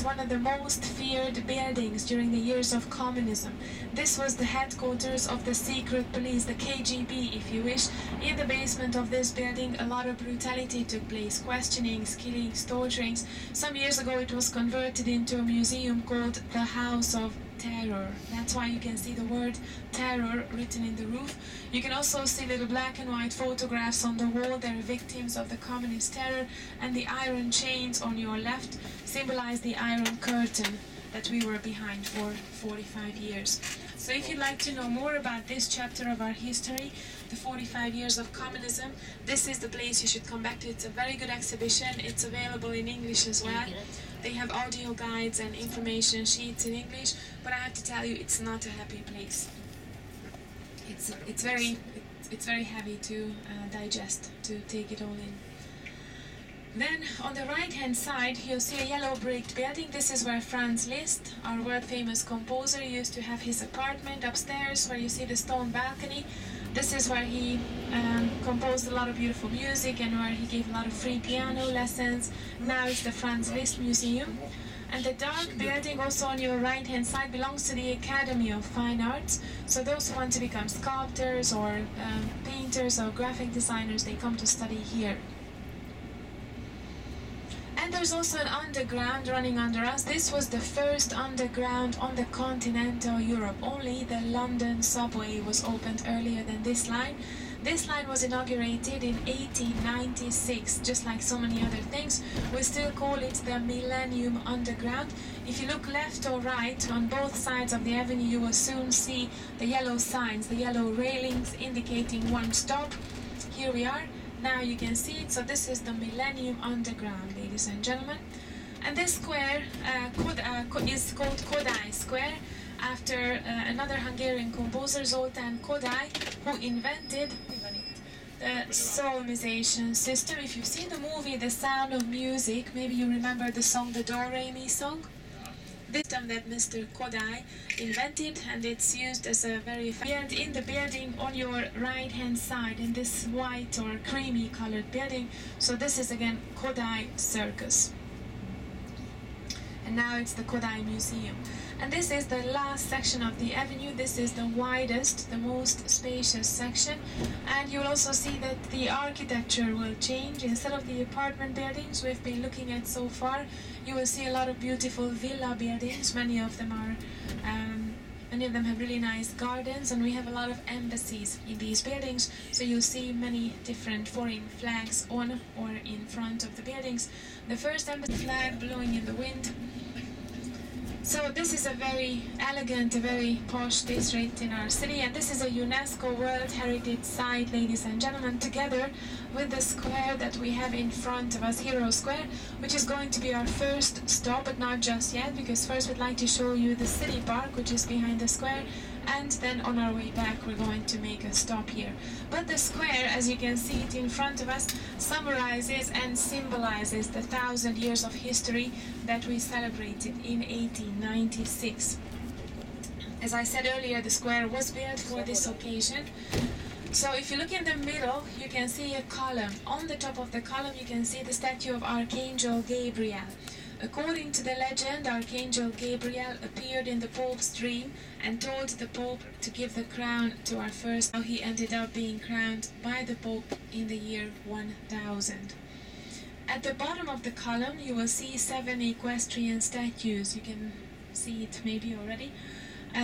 one of the most feared buildings during the years of communism. This was the headquarters of the secret police, the KGB if you wish. In the basement of this building a lot of brutality took place, questionings, killings, torturings. Some years ago it was converted into a museum called the House of Terror. That's why you can see the word terror written in the roof. You can also see little black and white photographs on the wall. They're victims of the communist terror, and the iron chains on your left symbolize the Iron Curtain that we were behind for 45 years. So if you'd like to know more about this chapter of our history, the 45 years of communism, this is the place you should come back to. It's a very good exhibition. It's available in English as well. They have audio guides and information sheets in English, but I have to tell you, it's not a happy place. It's very heavy to digest, to take it all in. Then on the right hand side you'll see a yellow brick building. This is where Franz Liszt, our world famous composer, used to have his apartment upstairs, where you see the stone balcony. This is where he composed a lot of beautiful music and where he gave a lot of free piano lessons. Now it's the Franz Liszt Museum. And the dark building also on your right hand side belongs to the Academy of Fine Arts. So those who want to become sculptors or painters or graphic designers, they come to study here. And there's also an underground running under us. This was the first underground on the continental Europe. Only the London subway was opened earlier than this line. This line was inaugurated in 1896, just like so many other things. We still call it the Millennium Underground. If you look left or right on both sides of the avenue, you will soon see the yellow signs, the yellow railings indicating one stop. Here we are. Now you can see it. So this is the Millennium Underground, ladies and gentlemen. And this square is called Kodály Square, after another Hungarian composer, Zoltán Kodály, who invented the solmization system. If you've seen the movie The Sound of Music, maybe you remember the song, the Do-Re-Mi song. This system that Mr. Kodály invented, and it's used as a very effective in the building on your right hand side, in this white or creamy colored building. So this is again Kodály Circus. And now it's the Kodály Museum. And this is the last section of the avenue. This is the widest, the most spacious section. And you'll also see that the architecture will change. Instead of the apartment buildings we've been looking at so far, you will see a lot of beautiful villa buildings. Many of them have really nice gardens, and we have a lot of embassies in these buildings. So you'll see many different foreign flags on or in front of the buildings. The first embassy flag blowing in the wind. So this is a very elegant, a very posh district in our city, and this is a UNESCO World Heritage Site, ladies and gentlemen, together with the square that we have in front of us, Hero Square, which is going to be our first stop, but not just yet, because first we'd like to show you the city park, which is behind the square, and then on our way back we're going to make a stop here. But the square, as you can see it in front of us, summarizes and symbolizes the 1,000 years of history that we celebrated in 1896. As I said earlier, the square was built for this occasion. So if you look in the middle, you can see a column. On the top of the column you can see the statue of Archangel Gabriel. According to the legend, Archangel Gabriel appeared in the Pope's dream and told the Pope to give the crown to our first. Now he ended up being crowned by the Pope in the year 1000. At the bottom of the column you will see 7 equestrian statues. You can see it maybe already.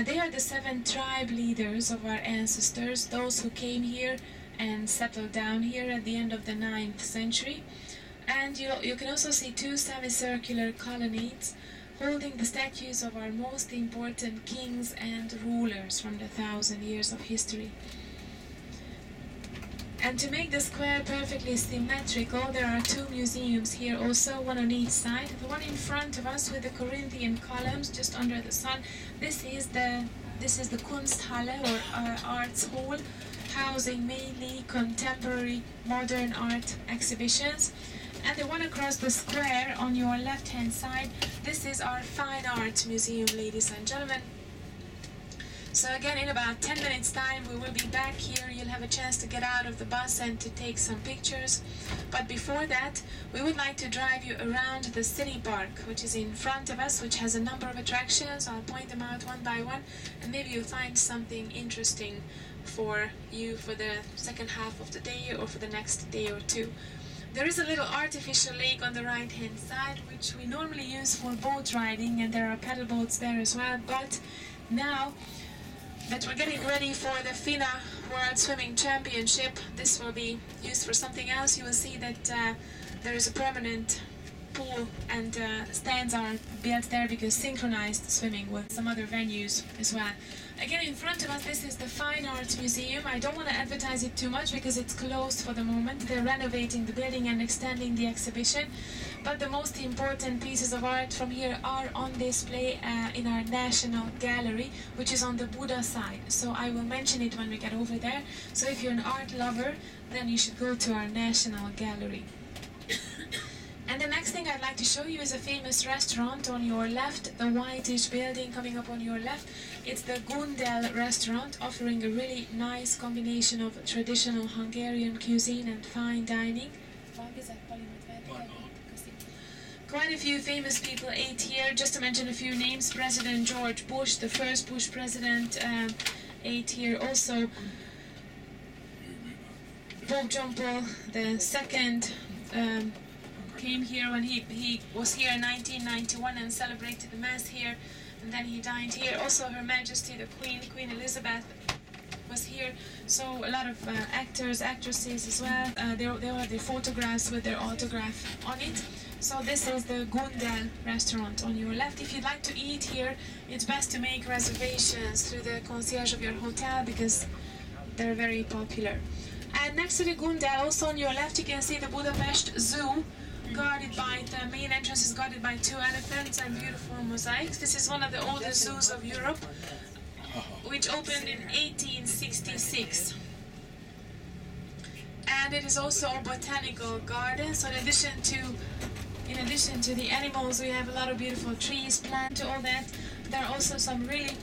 They are the 7 tribe leaders of our ancestors, those who came here and settled down here at the end of the 9th century. And you can also see 2 semicircular colonnades holding the statues of our most important kings and rulers from the 1,000 years of history. And to make the square perfectly symmetrical, there are 2 museums here also, one on each side. The one in front of us with the Corinthian columns just under the sun, this is the Kunsthalle, or Arts Hall, housing mainly contemporary modern art exhibitions. And the one across the square on your left hand side, this is our Fine Arts Museum, ladies and gentlemen. So again, in about 10 minutes time we will be back here. You'll have a chance to get out of the bus and to take some pictures. But before that, we would like to drive you around the city park, which is in front of us, which has a number of attractions. I'll point them out one by one, and maybe you'll find something interesting for you for the second half of the day or for the next day or two. There is a little artificial lake on the right hand side, which we normally use for boat riding, and there are paddle boats there as well. But now that we're getting ready for the FINA World Swimming Championship, this will be used for something else. You will see that there is a permanent pool, and stands are built there because synchronized swimming with some other venues as well. Again, in front of us, this is the Fine Arts Museum. I don't want to advertise it too much because it's closed for the moment. They're renovating the building and extending the exhibition. But the most important pieces of art from here are on display in our National Gallery, which is on the Buda side. So I will mention it when we get over there. So if you're an art lover, then you should go to our National Gallery. And the next thing I'd like to show you is a famous restaurant on your left, the whitish building coming up on your left. It's the Gundel restaurant, offering a really nice combination of traditional Hungarian cuisine and fine dining. Quite a few famous people ate here. Just to mention a few names: President George Bush, the first Bush president, ate here. Also Pope John Paul II came here when he was here in 1991 and celebrated the Mass here, and then he dined here. Also Her Majesty the Queen Elizabeth was here. So a lot of actors, actresses as well. They all have their photographs with their autograph on it. So this is the Gundel restaurant on your left. If you'd like to eat here, it's best to make reservations through the concierge of your hotel because they're very popular. And next to the Gundel, also on your left, you can see the Budapest Zoo. The main entrance is guarded by 2 elephants and beautiful mosaics. This is one of the oldest zoos of Europe, which opened in 1866. And it is also a botanical garden. So in addition to the animals, we have a lot of beautiful trees, plants, all that. There are also some really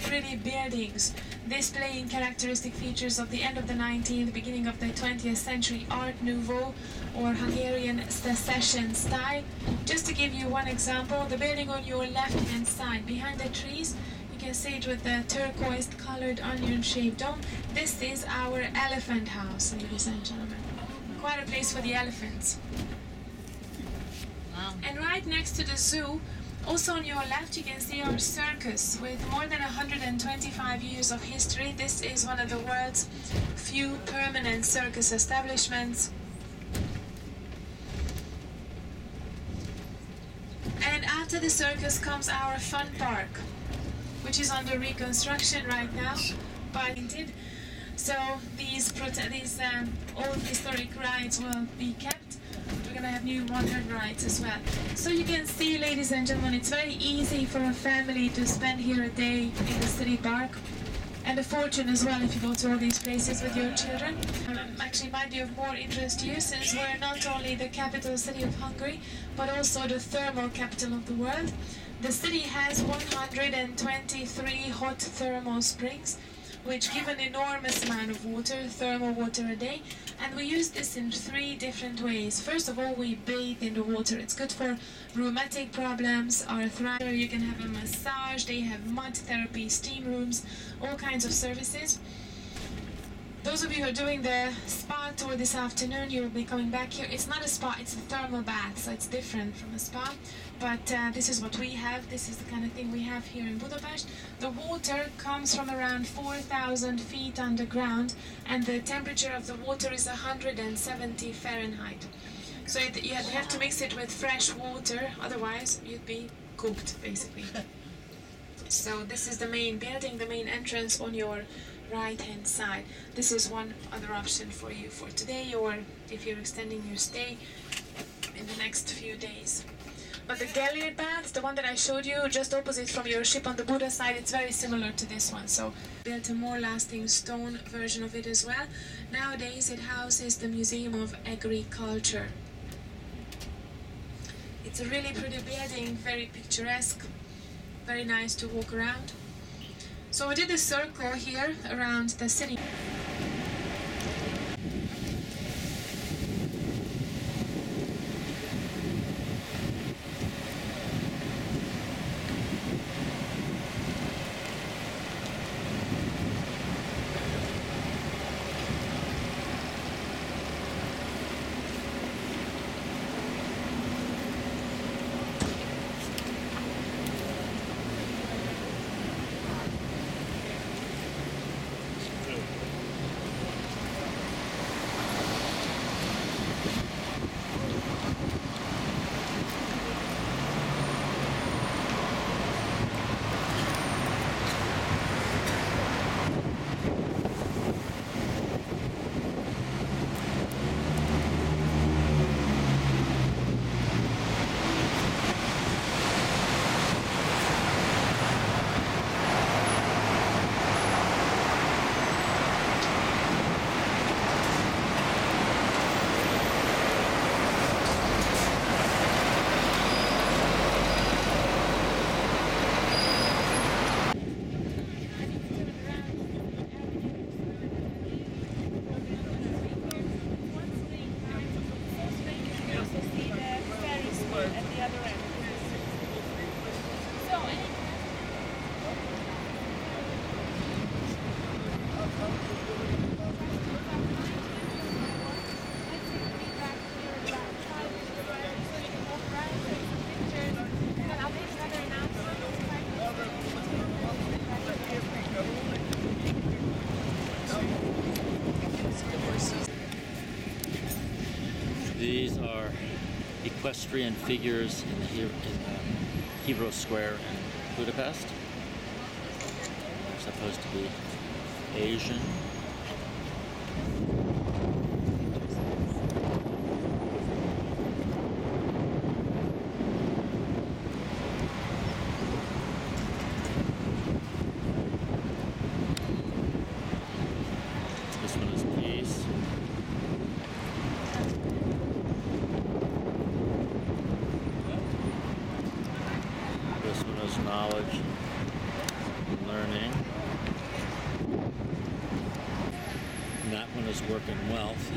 pretty buildings displaying characteristic features of the end of the 19th, beginning of the 20th century Art Nouveau or Hungarian Secession style. Just to give you one example, the building on your left-hand side, behind the trees, you can see it with the turquoise-colored onion-shaped dome. This is our elephant house, ladies and gentlemen. Quite a place for the elephants. Wow. And right next to the zoo, also on your left, you can see our circus with more than 125 years of history. This is one of the world's few permanent circus establishments. And after the circus comes our fun park, which is under reconstruction right now. So these old historic rides will be kept. We're going to have new modern rides as well. So you can see, ladies and gentlemen, it's very easy for a family to spend here a day in the city park. And a fortune as well if you go to all these places with your children. Actually might be of more interest to you, since we're not only the capital city of Hungary, but also the thermal capital of the world. The city has 123 hot thermal springs, which give an enormous amount of water, thermal water a day, and we use this in 3 different ways. First of all, we bathe in the water. It's good for rheumatic problems, arthritis. You can have a massage, they have mud therapy, steam rooms, all kinds of services. Those of you who are doing the spa tour this afternoon, you will be coming back here. It's not a spa, it's a thermal bath, so it's different from a spa. But this is what we have. This is the kind of thing we have here in Budapest. The water comes from around 4,000 feet underground, and the temperature of the water is 170 Fahrenheit. So you have to mix it with fresh water, otherwise you'd be cooked, basically. So this is the main building, the main entrance on your right-hand side. This is one other option for you for today, or if you're extending your stay in the next few days. But the gallery bath, the one that I showed you just opposite from your ship on the Buda side, it's very similar to this one. So built a more lasting stone version of it as well. Nowadays it houses the Museum of Agriculture. It's a really pretty building, very picturesque, very nice to walk around. So we did a circle here around the city. These are equestrian figures in the Hero Square in Budapest. They're supposed to be Asian. This one is peace. This one is knowledge and learning. And that one is work and wealth.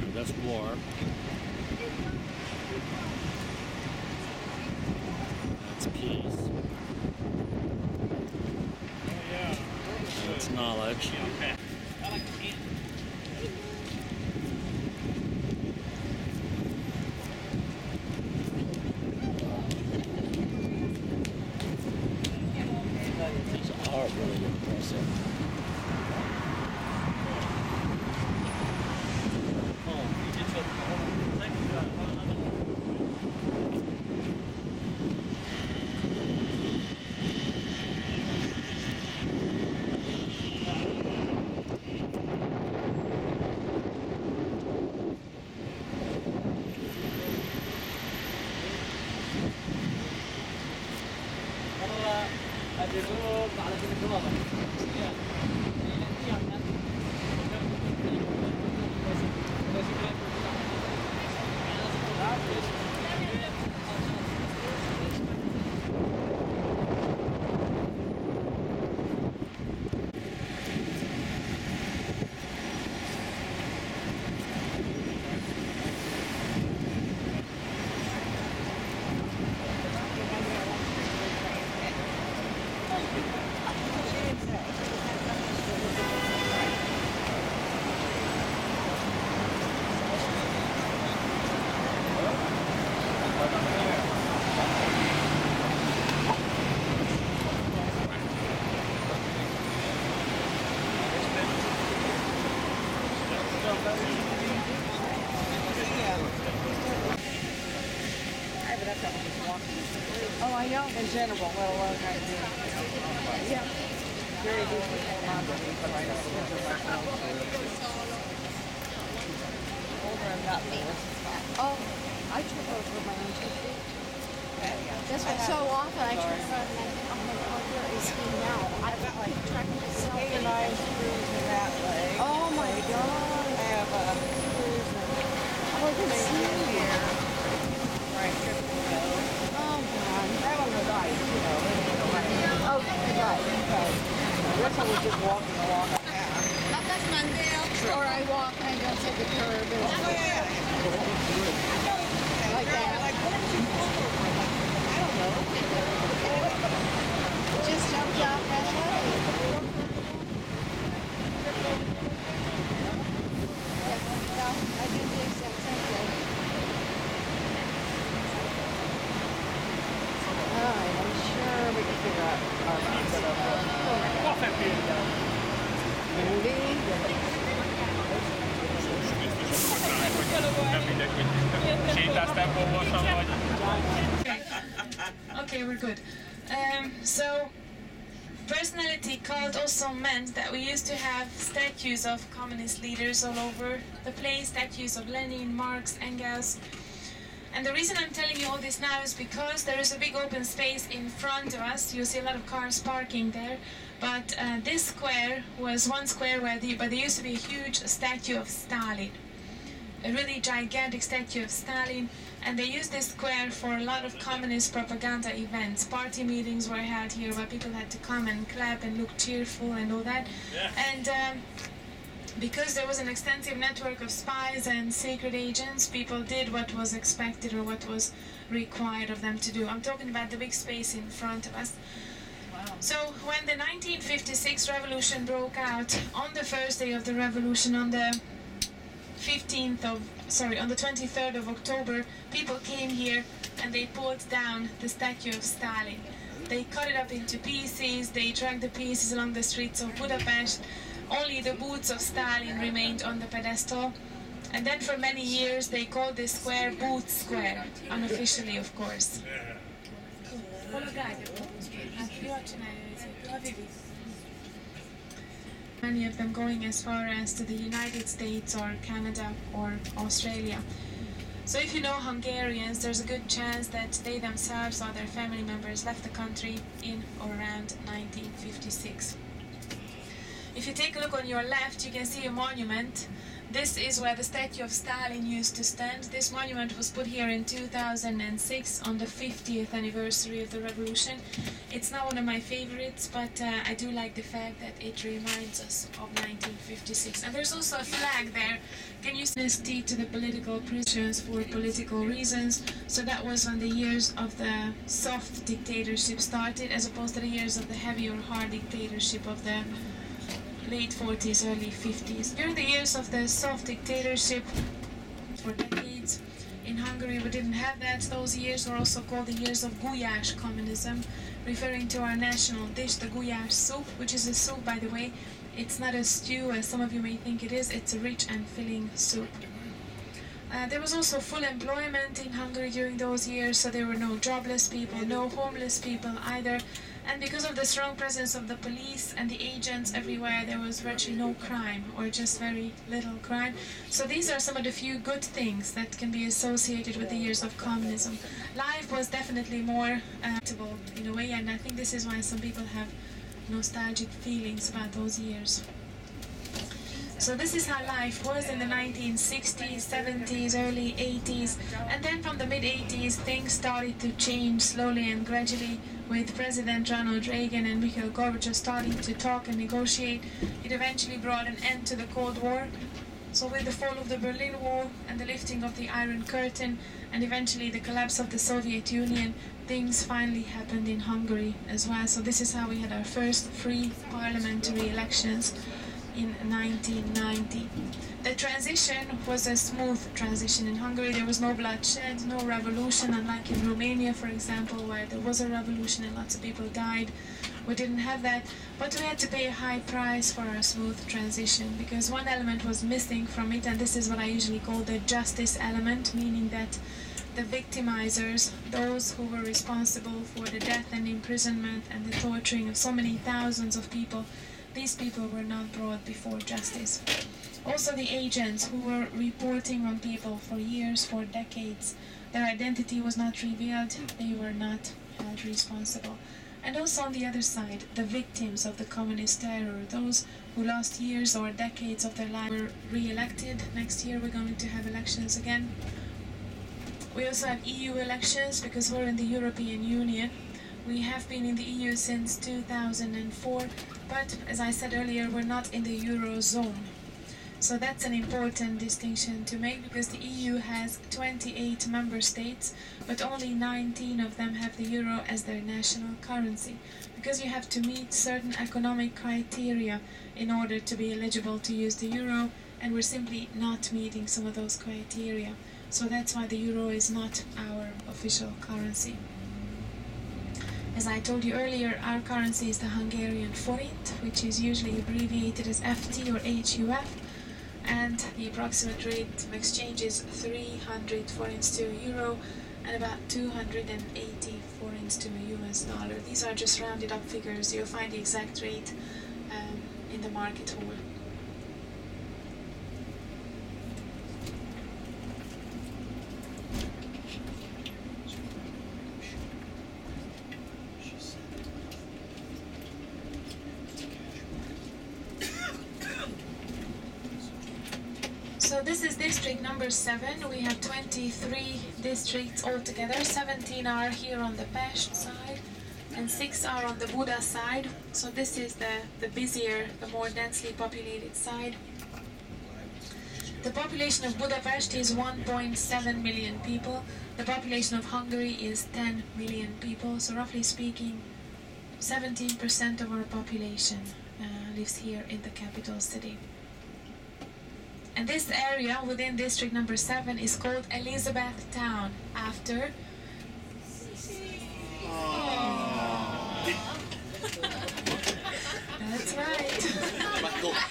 And that's war. That's peace. And it's knowledge. These are really impressive. Oh, I know. In general, let alone right here. Yeah. Very easily hold on to these, but I don't remember myself. Older I'm not me. Oh, I trip over my own 2 feet. That's why so often I trip over and I'm like, oh, where is he now? I've got like track myself. 8 or 9 screws in that leg. Oh my god. I have screws in Oh, I can see here. Where I trip and go. Right, right. This one was just walking along a path. Or I walk and I go to the curb. Like that. I don't know. Just jumped off that way. No, I didn't think so. Thank you. Alright, I'm sure we can figure out how to get over. Maybe. Okay, we're good. So, personality cult also meant that we used to have statues of communist leaders all over the place, statues of Lenin, Marx, Engels. And the reason I'm telling you all this now is because there is a big open space in front of us. You'll see a lot of cars parking there. But this square was one square where there used to be a huge statue of Stalin. A really gigantic statue of Stalin, and they used this square for a lot of communist propaganda events. Party meetings were held here where people had to come and clap and look cheerful and all that. And because there was an extensive network of spies and secret agents, people did what was expected or what was required of them to do. I'm talking about the big space in front of us. So when the 1956 revolution broke out, on the first day of the revolution, on the 23rd of October, people came here and they pulled down the statue of Stalin. They cut it up into pieces, they dragged the pieces along the streets of Budapest. Only the boots of Stalin remained on the pedestal. And then for many years they called this square Boot Square, unofficially of course. Many of them going as far as to the United States or Canada or Australia. So if you know Hungarians, there's a good chance that they themselves or their family members left the country in or around 1956. If you take a look on your left, you can see a monument. This is where the statue of Stalin used to stand. This monument was put here in 2006 on the 50th anniversary of the revolution. It's not one of my favorites, but I do like the fact that it reminds us of 1956. And there's also a flag there. Can you see amnesty to the political prisoners for political reasons? So that was when the years of the soft dictatorship started, as opposed to the years of the heavy or hard dictatorship of the late 40s, early 50s. During the years of the soft dictatorship, for decades, in Hungary we didn't have that. Those years were also called the years of gulyás communism, referring to our national dish, the gulyás soup, which is a soup, by the way. It's not a stew, as some of you may think it is. It's a rich and filling soup. There was also full employment in Hungary during those years, so there were no jobless people, no homeless people either. And because of the strong presence of the police and the agents everywhere, there was virtually no crime, or just very little crime. So these are some of the few good things that can be associated with the years of communism. Life was definitely more acceptable in a way, and I think this is why some people have nostalgic feelings about those years. So this is how life was in the 1960s, 70s, early 80s, and then from the mid-80s things started to change slowly and gradually, with President Ronald Reagan and Mikhail Gorbachev starting to talk and negotiate. It eventually brought an end to the Cold War. So with the fall of the Berlin Wall and the lifting of the Iron Curtain and eventually the collapse of the Soviet Union, things finally happened in Hungary as well. So this is how we had our first free parliamentary elections in 1990. The transition was a smooth transition in Hungary. There was no bloodshed, no revolution, unlike in Romania, for example, where there was a revolution and lots of people died. We didn't have that, but we had to pay a high price for our smooth transition, because one element was missing from it, and this is what I usually call the justice element, meaning that the victimizers, those who were responsible for the death and imprisonment and the torturing of so many thousands of people, these people were not brought before justice. Also the agents who were reporting on people for years, for decades, their identity was not revealed, they were not held responsible. And also on the other side, the victims of the communist terror, those who lost years or decades of their life, were re-elected. Next year we're going to have elections again. We also have EU elections because we're in the European Union. We have been in the EU since 2004, but as I said earlier, we're not in the Eurozone. So that's an important distinction to make, because the EU has 28 member states, but only 19 of them have the euro as their national currency, because you have to meet certain economic criteria in order to be eligible to use the euro, and we're simply not meeting some of those criteria. So that's why the euro is not our official currency. As I told you earlier, our currency is the Hungarian forint, which is usually abbreviated as FT or HUF, and the approximate rate of exchange is 300 forints to a euro and about 280 forints to a US dollar. These are just rounded up figures. You'll find the exact rate in the market hall. So this is district number 7. We have 23 districts altogether. 17 are here on the Pest side and 6 are on the Buda side. So this is the busier, the more densely populated side. The population of Budapest is 1.7 million people. The population of Hungary is 10 million people. So roughly speaking, 17% of our population lives here in the capital city. And this area within district number 7 is called Elizabeth Town, after... That's right.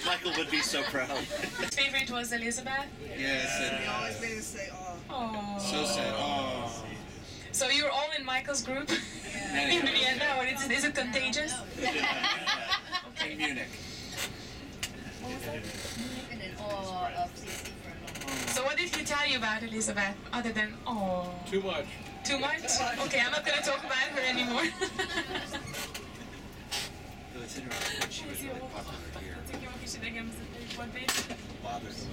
Michael would be so proud. His favorite was Elizabeth? Yes. He always made us say, Oh. So sad. Oh. So you're all in Michael's group? Yeah. In Vienna, or is it contagious? In Munich. So what did he tell you about Elizabeth, other than, oh? Too much. Too much? Okay, I'm not going to talk about her anymore. It's interesting. She was really popular here. Bothers